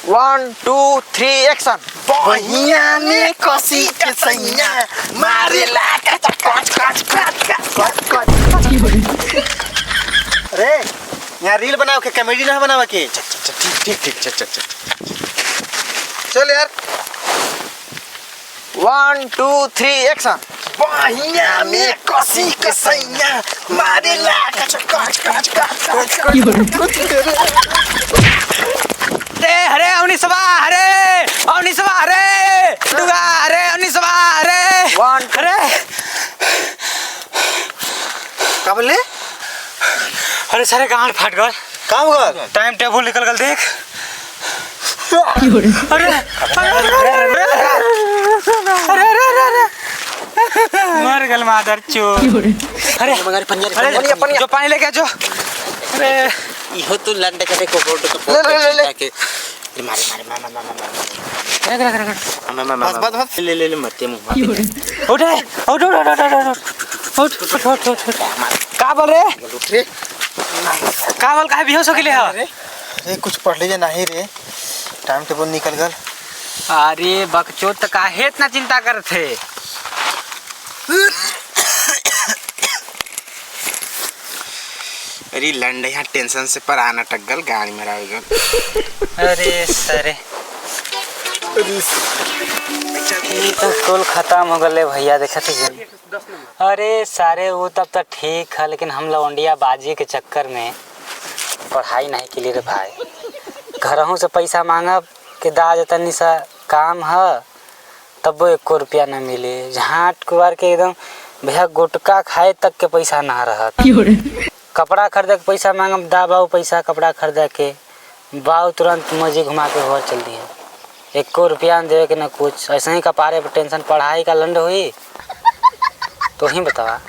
1 2 3 action. बहिया में कसी के सैया मारेला कच कच कच कच कच। अरे यहाँ रील बनाओ के कॉमेडी ना बनाओ के। ठीक चल यार। 1 2 3 एक्शन। बहिया में कसी के सैया मारेला कच कच कच कच। अरे अवनीसवा अरे दुगा अरे अवनीसवा अरे 1 अरे का बोले? अरे सारे गांड फाट गल। काम कर टाइम टेबल निकल गल देख। अरे मर गल मादर चो। अरे जो पानी लेके आ जो। अरे इहो तो लंडे करे को बोर्ड तो ले के मारे बस ले मरते मुंह उठ का बोल रे? का बोल काहे बेहोश हो गेले ह? अरे कुछ पढ़ लीजिए नहीं रे, टाइम टेबल निकल गल। अरे बकचोद त काहे इतना चिंता करत है? अरे लंडे यहाँ टेंशन से पर आना टक गल, गाड़ी में रह गल। अरे सरे ये तो कुल खत्म हो गए भैया, देखत ही। अरे सारे वो तब तक ठीक है, लेकिन हम लौंडिया बाजी के चक्कर में पढ़ाई नहीं के लिए रे भाई। घरों से पैसा मांगब के दाज तनी सा काम है, तब वो 1 रुपया न मिले। झाट कुआर के एकदम भैया गुटका खाए तक के पैसा ना रहत। कपड़ा खरीदे के पैसा मांगब, दा बाऊ पैसा कपड़ा खरीदे के, बाऊ तुरंत मजे घुमा के घर चल दिए। 1 रुपया न देवे के न कुछ, ऐसे ही कपारे पर टेंशन। पढ़ाई का लंड हुई तो ही बतावा।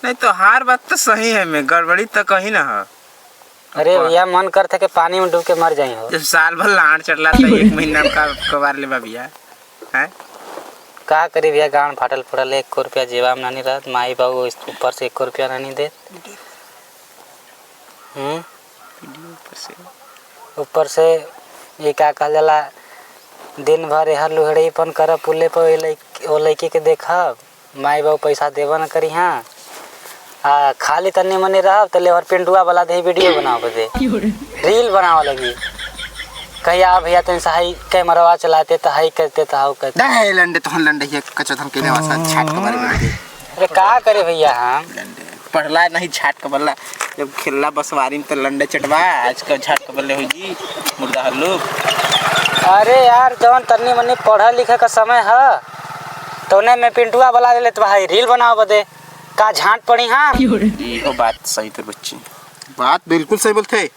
नहीं तो हार बात तो सही है, मैं गड़बड़ी तो कहीं ना है। अरे भैया मन करते कि पानी में डूब के मर जाए हो। जब साल भर लाड़ चढ़ला तो 1 महीना का कबार ले भैया है। का करी भैया, गांड फाटल पड़ल। 1 रुपया जेबा में नहीं रहत, माई बाबू ऊपर से 1 रुपया नहीं दे। ऊपर से ये क्या कहल जाला, दिन भर हर लुहड़ीपन कर पुले पर वो लड़की के देखब, माई बाबू पैसा देवा न करी। हाँ खाली तन्नी मनी रह तो लेवर पिंडुआ वाला दे वीडियो बनाओ बदे, रील बनावा लगी। कहिया भैया तुम सही कैमरा चलाते तो हाई करते तो हाउ करते। नहीं लंडे तो लंडे ये कचथन के नेवासा छाट के मारे बड़े। अरे का करे भैया, हम लंडे पढ़ला नहीं छाट के बल्ला, जब खेलला बसवारी में तो लंडे चटवा, आज का छाट के बल्ले हो जी मुर्दा हल्लू। अरे यार जवन तन्नी मनी पढ़ा लिखे का समय है तो ने मैं पिंटुआ वाला ले लेते भाई, रील बनाओ बदे। का झांट पड़ी। हाँ ये बात सही तो बच्ची, बात बिल्कुल सही बोलते।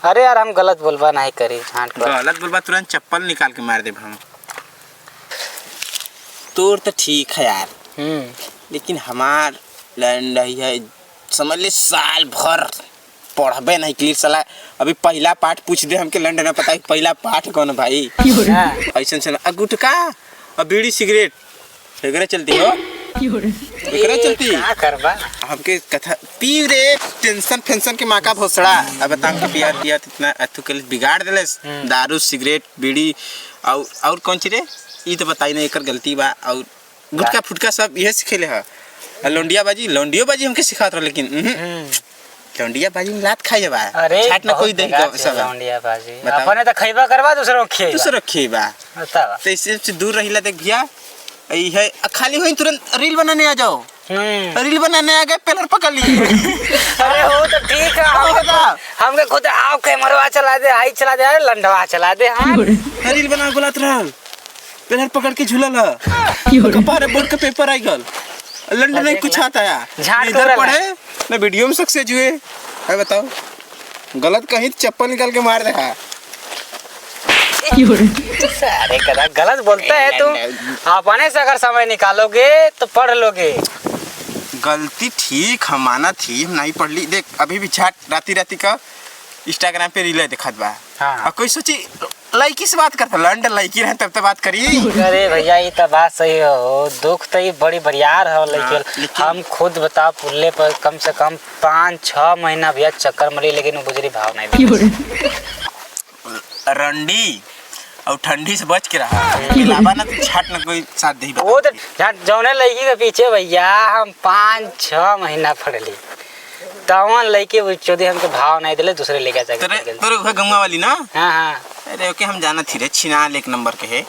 अरे यार हम गलत बोलबा नहीं करी, झांट गलत बोलबा तुरंत चप्पल निकाल के मार दे हम। तोर तो ठीक है यार, लेकिन हमार लंडई है समझ ले, साल भर पढ़बे नहीं क्लियर सला। अभी पहला पाठ पूछ दे हमके लंडे ना पता है पहला पाठ कौन भाई। ऐसा चला गुटका और बीड़ी सिगरेट एकरे चलती हो, एकरे चलती क्या करबा। हमके कथा पी रे, टेंशन फेंशन के माँ का भोसड़ा। अब बता हमके पिया इतना अथु के बिगाड़ देले, दारू सिगरेट बीड़ी और कौन चीज रे ये तो बताई नहीं, एकर गलती बा। और गुटका फुटका सब यही सिखेले है। लौंडिया बाजी हमके सिखात रहो, लेकिन लौंडिया बाजी में लात खाई बा। अरे छाट ना कोई देख सब लौंडिया बाजी अपने तो खइबा करबा, दूसरों खइबा बतावा। तो इससे दूर रहिला देख भैया। यही है खाली हुई तुरंत रील बनाने आ जाओ, रील बनाने आ गए पेलर पकड़ लिए। अरे वो तो ठीक है, हमके खुद आओ कैमरा चला दे, आई चला दे, लंडवा चला दे। हाँ रील बना बोलत रहल, पेलर पकड़ के झूलल है, कपारे बोर्ड के पेपर आई गल। लंडन में कुछ आता है इधर पढ़े ना, वीडियो में सक्सेस हुए है। बताओ गलत कहीं चप्पल निकाल के मार दे। अरे कदा गलत बोलता है तुम, अपने से अगर समय निकालोगे तो पढ़ लोगे। गलती ठीक हम माना थी, हम नहीं पढ़ ली। देख अभी भी छाट राती का इंस्टाग्राम पे रील दिखात बा। हाँ। कोई सोची लड़की से बात करता, लंडन लड़की रहे तब तो बात करी। अरे भैया ये तो बात सही हो, दुख तो ये बड़ी बरियार है लेकिन हम खुद बता पुल्ले पर कम से कम 5-6 महीना भैया चक्कर मरी, लेकिन वो गुजरी भाव नहीं। रंडी और ठंडी से बच के रहा मिलावा ना तो छाट ना कोई साथ दे वो तो जौने लड़की के पीछे भैया हम 5-6 महीना पढ़ली तवन लड़की वो चौधरी हमके भाव नहीं दिले दूसरे लेके चल तेरे तोरे घर गंगा वाली ना हाँ हाँ अरे ओके हम जाना थी रे छिनाल 1 नंबर के है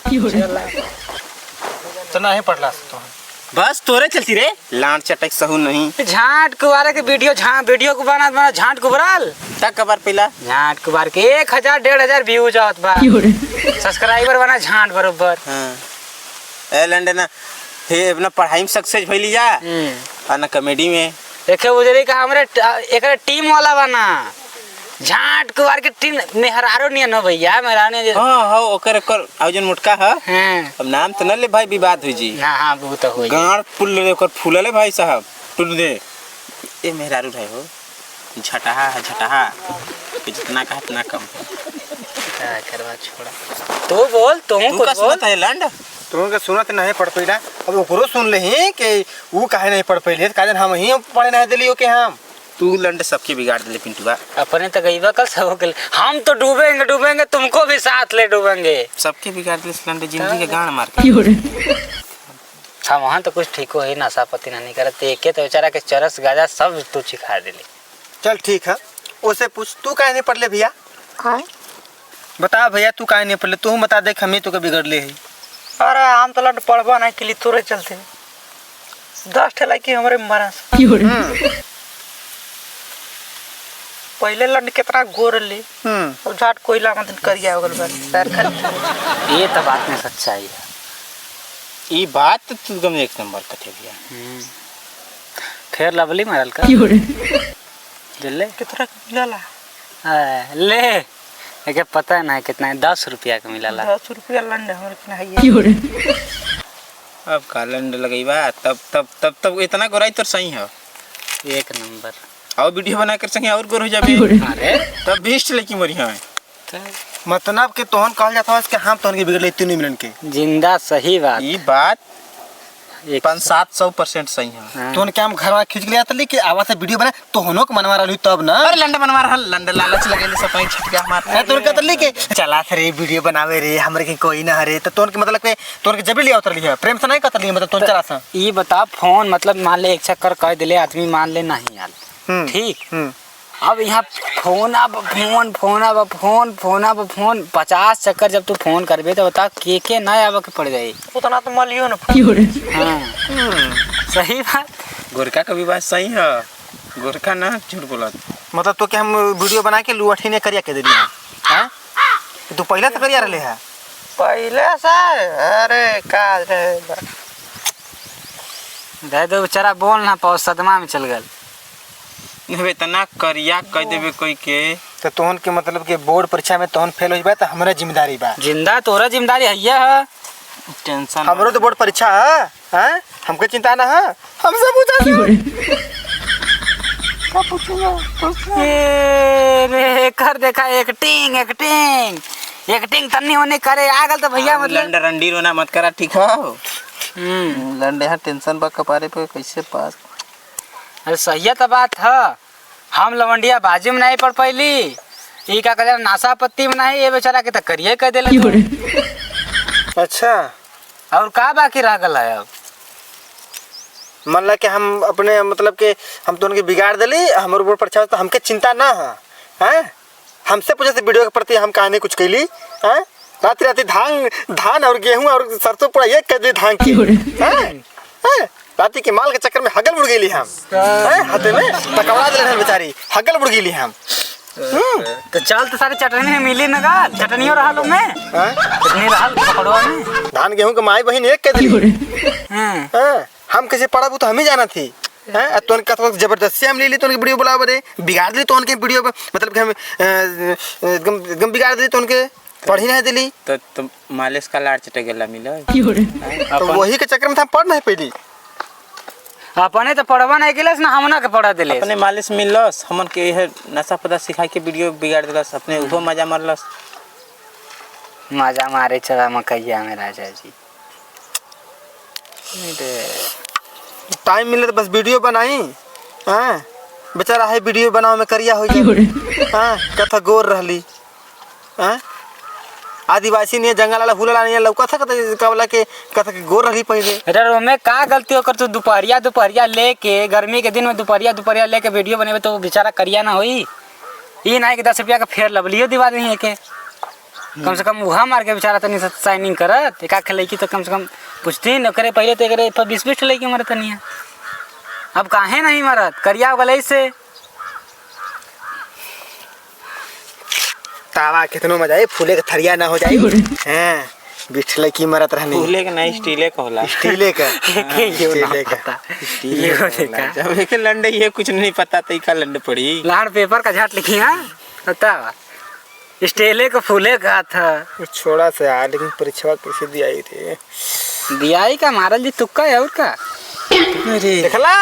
तो नहीं पढ़ला तो बस तोरे चलती रे लांड चटक सहू नहीं झाट कुबारे के वीडियो को बना झाट कुबराल तक कबार पहला झाट कुबार के 1000-1500 व्यूज आवत बा सब्सक्राइबर बना झाट बरोबर हां ए लंडन हे अपना पढ़ाई में सक्सेस भइली जा ना कॉमेडी में देखे उजरी का हमरे एकरा टीम वाला बना झाट कुबार के टीम मेहरारो नहीं न भैया मेहराने हां हां ओकर आयोजन मोटका है हां अब नाम तो न ले भाई विवाद हुई जी हां हां बहुत होई गाड़ पुल ले ओकर फूलले भाई साहब टूट दे ए मेहरारू रहे हो झटहा कि जितना कहा इतना कम क्या करवा छोड़ा तो बोल तुम तू का कुछ बोल सुनता है लंड तुमके सुनत नहीं पढ़ पैला अब ओकरो सुन लेही कि वो काहे नहीं पढ़ पैले काजन हम ही पढ़े नहीं देलियो के हम तू लंड सबके बिगाड़ दे पिंटुआ अपने तो गईबा कल सब कल हम तो डूबेंगे तुमको भी साथ ले डूबेंगे सबके बिगाड़ दे लंड जिंदगी के गाड़ मार के हम वहाँ तो कुछ ठीक हो ही नशा पति नहीं करते एक तो बेचारा के चरस गाजा सब तू सिखा दिले चल ठीक है उसे पूछ तू काहे नहीं पढ़ले भैया काय बता भैया तू काहे नहीं पढ़ले तू बता देख हमें तो के बिगड़ले है अरे हम तो लड़ पढ़वा नहीं के लिए तोरे चलते 10 ठेला की हमारे मारा पहले लड़ कितना गोर ले अब झाट कोयला मतलब करिया हो गल पैर खरीद ये तो बात में सच्चाई है ई बात तो तू एकदम 1 नंबर कथे भैया खैर लवली मारल का दिले कितना मिला ले लेके पता नहीं कितना है 10 रुपया का मिला 10 रुपया लंड हमारे के है अब का लंड लगईबा तब इतना गोराई तो सही है 1 नंबर और वीडियो बना कर संगे और गोर हो जाबे अरे तब बेस्ट लेकिन मरी है मतलब कि तोहन कहल जाता है कि हम तोहन के बिगड़ले 3 मिनट के जिंदा सही बात ई बात 500-700% सही है तोहन के हम घर में खींच लिया तली कि आवाज से वीडियो बना तोहनो के मनवा रहली तब ना अरे लंड बनवा रहा लंड लालच लगेले सपाई छटका मार है तोहन के तली के चला रे वीडियो बनावे रे हमरे के कोई ना हरे तो तोहन के मतलब के तोहन के जब लिया उतरली है प्रेम से नहीं कतली मतलब तोहन चला सा ये बता फोन मतलब मान ले एक चक्कर कह दिले आदमी मान ले नहीं यार ठीक अब यहाँ फोन 50 चक्कर जब तू फोन करबे तो बता के ना आवे के पड़ जाई उतना तो मलियो ना हाँ सही बात गोरका का भी बात सही है गोरका ना झूठ बोला मतलब तो के हम वीडियो बना के लुअठी ने करिया के देली हां तू पहले से करिया रहले है पहले से अरे का रे दे दो बेचारा बोल ना पाओ सदमा में चल गल नहीं इतना करिया कह देबे कोई के तो तोहन के मतलब के बोर्ड परीक्षा में तोहन फेल हो जाबे तो हमरा जिम्मेदारी बा जिंदा तोरा जिम्मेदारी है टेंशन हमरो तो बोर्ड परीक्षा है हैं हमके चिंता ना है हमसे पूछा क्या पूछूंगा ये रे कर देखा एक्टिंग तन्नी होने करे आगल तो भैया मतलब लंड रंडी रोना मत करा ठीक हो लंड यहाँ टेंशन बा कपारे पे कैसे पास अरे सही तो बात है हम लवंडिया बाजी में नहीं पढ़ पैली ये क्या कहते नाशा पत्ती में नहीं ये बेचारा के तो करिए कह दिले अच्छा और का बाकी रह गल है अब मान ला कि हम अपने मतलब के हम तो उनके बिगाड़ दिली हमारे ऊपर परीक्षा तो हमके चिंता ना है हैं हमसे पूछे से वीडियो के प्रति हम कहानी कुछ कैली हैं रात धान और गेहूं और सरसों पूरा एक कर दी धान की हैं राती के माल के चक्कर में हगल उड़ गेली हम हैं हाथे में पकड़ा दिले बेचारी हगल उड़ गेली हम तो चल तो सारे चटनी में मिली ना गाल चटनियों रहा लो में चटनी रहा पकड़वा में धान गेहूं के माई बहन एक कर दिली हैं हम कैसे पढ़ा तो हम ही जाना थी हैं तोन का तो जबरदस्ती हम ले ली तोन के वीडियो बुलावे रे बिगाड़ दी तोन के वीडियो मतलब कि हम एकदम बिगाड़ दी तोन के पढ़ी नहीं दिली तो मालिश का लाड़ चटे गेला मिला तो वही के चक्कर में हम पढ़ नहीं पैली अपने तो पढ़वा नहीं गेलस ना हमना के पढ़ा दिले अपने मालिश मिललस हमन के यह नशा पता सिखाई के वीडियो बिगाड़ दिलस अपने उहो मजा मारलस मजा मारे चला मकैया में राजा जी टाइम मिले तो बस वीडियो बनाई हैं बेचारा है वीडियो बनाओ में करिया हो जाए हैं कथा गोर रहली हैं आदिवासी ने जंगल वाला फूला नहीं लौका था का वाला के कथा के गोर रही पहले। अरे ओमे का गलती होकर तू दोपहरिया लेके गर्मी के दिन में दोपहरिया लेके वीडियो बनेबे तो बेचारा करिया ना होई। ई नहीं कि 10 रुपया का फेयर लवलियो दिवा दही के कम से कम उहा मार के बेचारा तनी साइनिंग करत एका खेले की तो कम से कम पूछती न करे पहले तो करे 20-20 लेके मरत तनी। अब काहे नहीं मरत करिया वाले से तावा कितनो मजा आई फूले के थरिया ना हो जाए हैं बिठले की मरत रहनी फूले के नहीं स्टीले का होला स्टीले का स्टीले का जब एक लंडे ये कुछ नहीं पता तो का लंड पड़ी लाड़ पेपर का झाट लिखी हां बतावा स्टीले का फूले का था छोड़ा से यार लेकिन परीक्षा कैसे दिया आई थे दियाई का मारल जी तुक्का है और का अरे देखला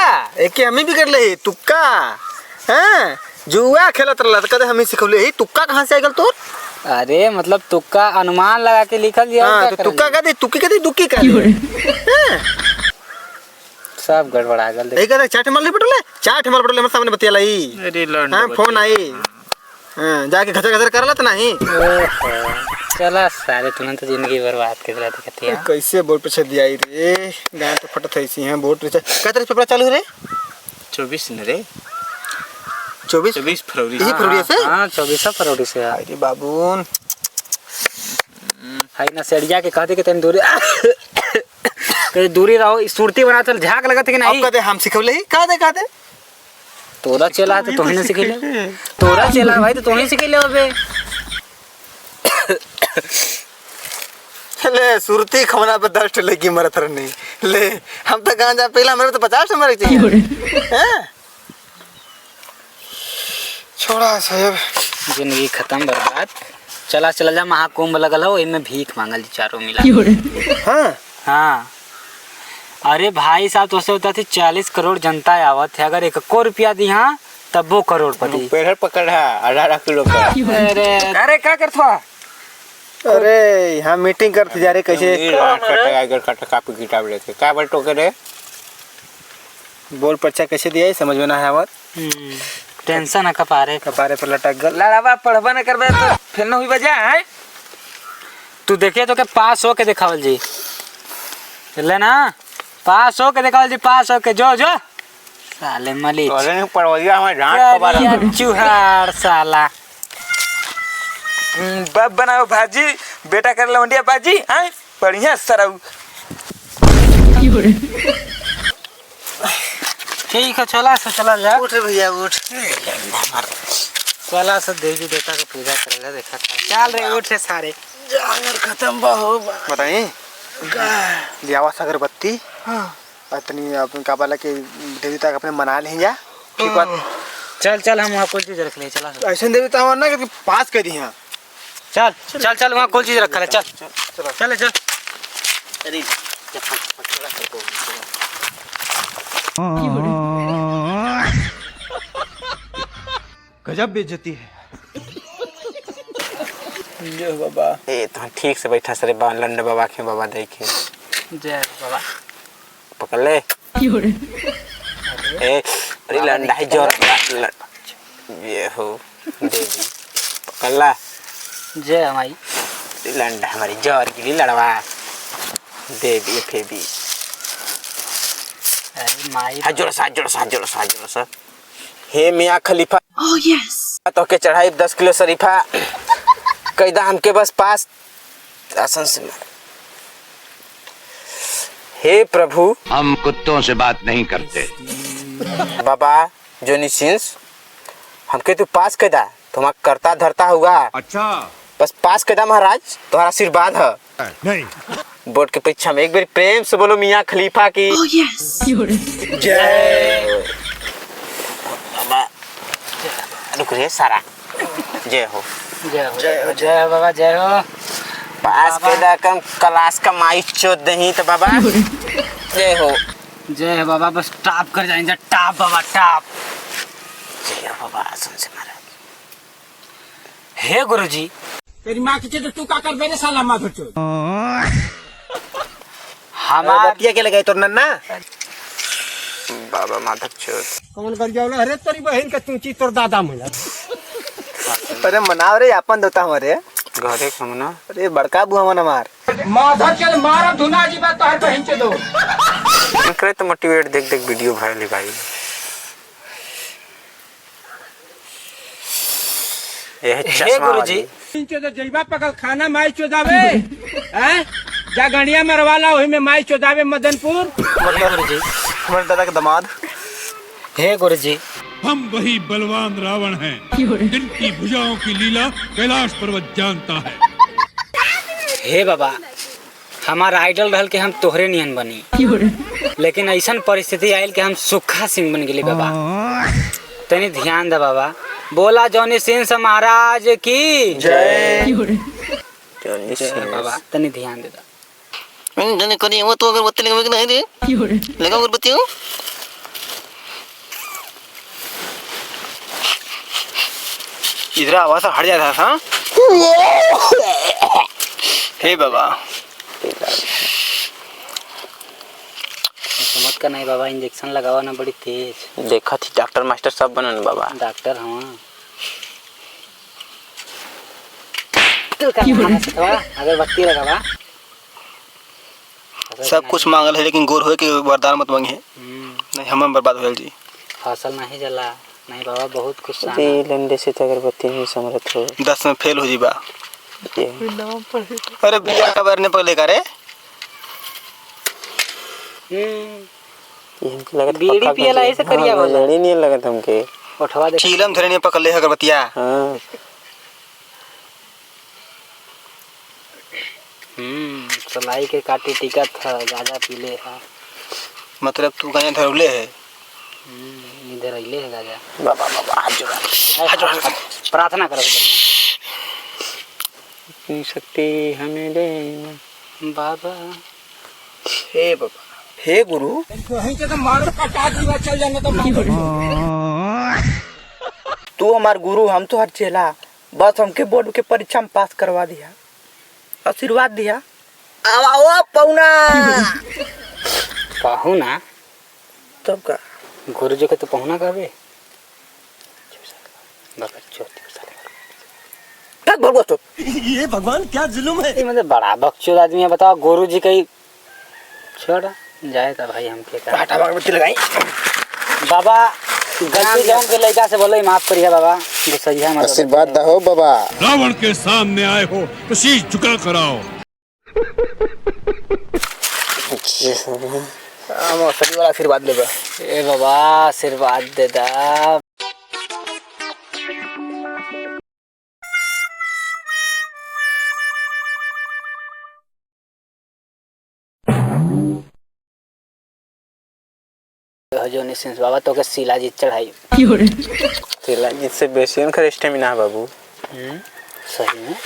एक हम ही भी कर ले तुक्का हैं जुआ खेलत रहला कदे हम ही सिखौले ही तुक्का कहां से आइगल तोर। अरे मतलब तुक्का अनुमान लगा के लिखल दिया हां तो तुक्का कदे तुक्की कदे दुक्की कदे सब गड़बड़ा गल ए कदे चाट मार ले पटले चाट मार पटले हमर सामने बतियाला ही अरे लंड हां फोन आई हां जाके घचर करला त नहीं चला सारे तुरंत जिंदगी बर्बाद कर दिला दिखती है। कैसे बोर्ड पे दिया आई रे गाय तो फटत है हैं बोर्ड पे कतरे पेपर चालू रे 24 न रे 24 फरवरी यही फरवरी से हां 24 फरवरी से है। अरे बाबून हाई ना सेड़िया के कहते के तन दूरी कहीं दूरी रहो सुरती बना चल झाग लगत कि नहीं अब कदे हम सिखौले ही कहते तोरा चला तो तोहने सिखले तोरा चला भाई तो तोहने सिखले होबे ले सुरती खवना पे 10 लगी मरत रहनी ले हम तो गांजा पहला मेरे तो 50 मर चाहिए हैं छोड़ा साहब जिंदगी खत्म बर्बाद। चला जा महाकुंभ लगल हो इनमें भीख मांगल चारों मिला। हां हाँ अरे भाई साहब तो होता थी 40 करोड़ जनता आवत है अगर 1 रुपया दी हाँ तब वो करोड़पति पेड़ पकड़ है 18 किलो का अरे क्या करथवा अरे यहां मीटिंग करते जा रे कैसे कट कापी किताब लेके का बल टोके रे बोल पर्चा कैसे दिया है समझ में ना है आवत टेंशन है कपारे पर लटक गल लड़ावा पढ़वा न करबे तो फिर न हुई बजा है तू देखे तो के पास हो के दिखावल जी चले ना पास हो के दिखावल जी पास हो के जो साले मलिक तोरे ने पड़वैया हमें डांट करिया चुहार साला बाप बनाओ भाजी बेटा कर लवंडिया बाजी आए बढ़िया सराऊ ठीक है चला जा उठ भैया उठ चला से देवी देवता का पूजा करेगा देखा चल रे उठ रे सारे जानवर खत्म बा हो बताइए लियावा अगरबत्ती हां इतनी अपन का वाला के देवता अपने मना ले जा ठीक बात चल हम वहाँ कोई चीज रख ले चला ऐसे देवता हो ना कि पास कर दी हां चल वहाँ कोई चीज रखा है चल अरे गजब बेइज्जती है। जो बाबा ए तो ठीक से बैठा सरे लंड बाबा के बाबा देखे जय बाबा पकड़ ले ए अरे लंडा है जोर ये हो देवी पकड़ ला जय हमारी लंडा हमारी जोर के लिए लड़वा देवी फेबी अरे माई जोर सा हे मियां खलीफा ओह यस तो के चढ़ाई 10 किलो शरीफा कैदा हमके बस पास आसन से मार हे प्रभु हम कुत्तों से बात नहीं करते। बाबा जोनी सिंस हमके तू पास कैदा तुम्हारा करता धरता हुआ अच्छा बस पास कैदा महाराज तुम्हारा आशीर्वाद है नहीं बोर्ड के परीक्षा में एक बार प्रेम से बोलो मियां खलीफा की जय बाबा रुक रे सारा जय हो जय बाबा जय हो पास कैदा कम क्लास का माई चोद नहीं तो बाबा जय हो जय बाबा बस टाप कर जाएंगे टाप बाबा टाप जय हो बाबा आसन से महाराज हे गुरुजी तेरी माँ की चीज तू का कर बेरे साला माँ भचो हमार बतिया के लगाई तोर नन्ना बाबा माधव चोद कौन कर जाओ अरे तेरी बहन का तू चीज तोर दादा मिला अरे मनाव रे अपन देवता हमारे घरे हम ना अरे बड़का बुआ मन हमार करे तो मोटिवेट देख देख वीडियो वायरल भाई। ये हे चश्मा गुरुजी वाली। जइबा पकल खाना माई चोदावे हैं जा गंडिया मरवाला ओही में माई चोदावे मदनपुर। हे गुरुजी हमारे दादा के दामाद। हे गुरुजी हम वही बलवान रावण हैं जिनकी भुजाओं की लीला कैलाश पर्वत जानता है। हे बाबा हमारा आइडल रहल के हम तोहरे नियन बनी, लेकिन ऐसन परिस्थिति आयल कि हम सुखा सिंह बन गेली बाबा। तनी ध्यान दे बाबा। बोला जॉनी सिंह महाराज की जय। बाबा तनी ध्यान दे दा। जने करी वो तो अगरबत्ती लगावे कि नहीं रे? लगा अगरबत्ती हो। इधर आवाज हट जाता था। हे बाबा समझ का नहीं बाबा, इंजेक्शन लगावा ना बड़ी तेज। देखा थी डॉक्टर मास्टर सब बनन बाबा। डॉक्टर हाँ तो अगरबत्ती लगावा। सब कुछ मांगल है लेकिन गोर होए के वरदान मत मांगे। नहीं हम बर्बाद होल जी। फसल नहीं जला नहीं बाबा, बहुत कुछ लंडे से तो अगरबत्ती नहीं समरत हो। 10 में फेल हो जी बा। अरे बिया का बार ने पहले करे बीड़ी पियला ऐसे करिया बोला। लड़ी नहीं लगत हमके। उठवा दे चीलम धरे ने पकड़ ले अगरबत्तिया। हां सलाई के काटी टिकट था, गाजा पीले है। मतलब तू कहीं धरले है। इधर अइले है गाजा। बाबा बाबा हाथ जोड़ा प्रार्थना करो इतनी शक्ति हमें दे बाबा। हे बाबा हे गुरु तू हमार गुरु हम तो हर चेला, बस हमके बोर्ड के परीक्षा में पास करवा दिया, आशीर्वाद दिया। आओ पौना पहुना तब का गुरुजी के तो पहुना कहबे। बाबा चौथी तक भगवा तो ये भगवान क्या जुल्म है। ये मतलब बड़ा बकचोद आदमी है। बताओ गुरुजी का ही छोड़ जाए था भाई। हम के हटा अगरबत्ती लगाई। बाबा गलती जाऊं के लड़का से बोलो माफ करिए बाबा। गुस्सा मत। आशीर्वाद दहो बाबा। रावण के सामने आए हो तो शीश झुका कर आओ। हम सही वाला आशीर्वाद लेबा। ए बाबा आशीर्वाद दे दा। जोनी सिंह बाबा तो के शिलाजीत चढ़ाई। शिलाजीत से बेसी उनका स्टेमिना है बाबू। सही में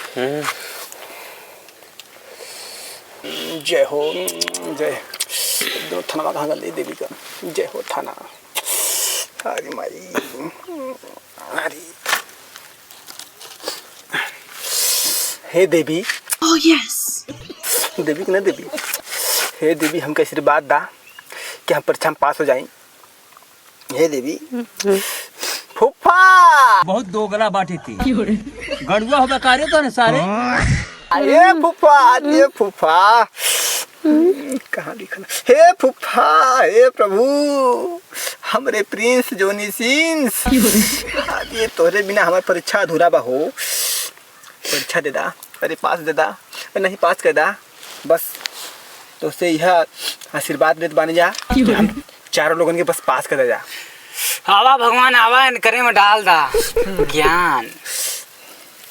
जय हो जय। दो थाना कहाँ गल देवी का। जय हो थाना। हरी माई हरी। हे देवी। Oh yes. देवी की ना देवी। हे देवी हमका आशीर्वाद दा कि हम परीक्षा में पास हो जाएं। हे देवी। फूफा बहुत दोगला बाटी थी गड़ुआ हो बेकारे तो सारे। ये फूफा ये फूफा कहाँ लिखना। हे फूफा हे प्रभु हमरे प्रिंस जोनी सिंह। ये तोरे बिना हमारी परीक्षा अधूरा बा हो। परीक्षा दे दा। अरे पास दे दा। नहीं पास कर दा बस। तो उससे यह आशीर्वाद देते बानी जा कि हम चारों लोगों के बस पास कर दे जा। आवा भगवान आवा इन करे में डाल दा ज्ञान।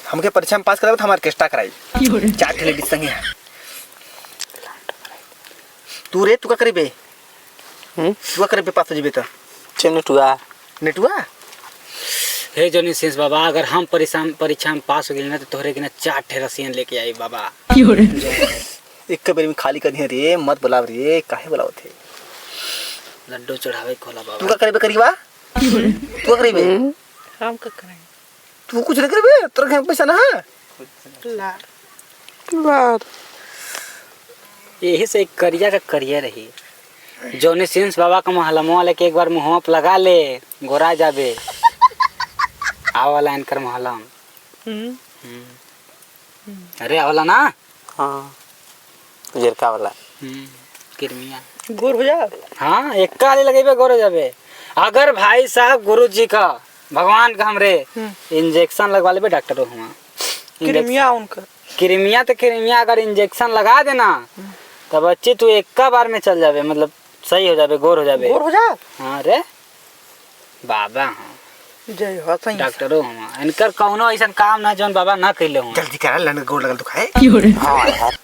हमके परीक्षा में पास करा तो हमारे केस्टा कराई। 4 लेडीज संगे है। तू रे तू का करीबे। तू का करीबे पास हो जीबे तो नेटुआ नेटुआ। हे जोनी सिंह बाबा अगर हम परीक्षा में पास हो गए ना तो तोहरे के ना 4 ठेरसियन लेके आई बाबा। एक बार में खाली कर दिया रे मत बुलाव रे काहे बुलाओ थे। लड्डू चढ़ावे खोला बाबा। तू का करीबे करीबा। तू का करीबे। हम का करें तू कुछ नहीं करीबे। तोरा के पैसा ना है। लार यही से एक करिया का करिया रही। जोनी सिंह बाबा का महलमवा लेके एक बार मुँह पे लगा ले गोरा जाबे। आवाला इनकर महलम। अरे आवला ना हाँ उजरका वाला किरमिया गोर हो जा। हाँ एक काली लगेबे गोर हो जाबे। अगर भाई साहब गुरु जी का भगवान का हमरे इंजेक्शन लगवा लेबे डॉक्टर हुआ किरमिया उनका किरमिया तो किरमिया अगर इंजेक्शन लगा देना तब बच्ची तू एक बार में चल जाबे, मतलब सही हो जाबे, गोर हो जाबे। गोर हो जा। हाँ रे बाबा हाँ जय हो सही डॉक्टरो हम इनकर कौनो ऐसा काम ना जौन बाबा ना कैले हूँ। जल्दी करा लंड गोड़ लगल तो खाए। हाँ यार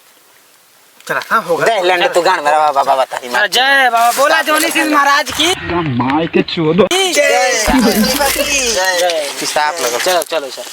चला हाँ होगा। दे लंड तू गान मेरा बाबा बता रही अरे जय बाबा बोला जोनी सिंह महाराज की पिसाब लगा। चलो चलो सर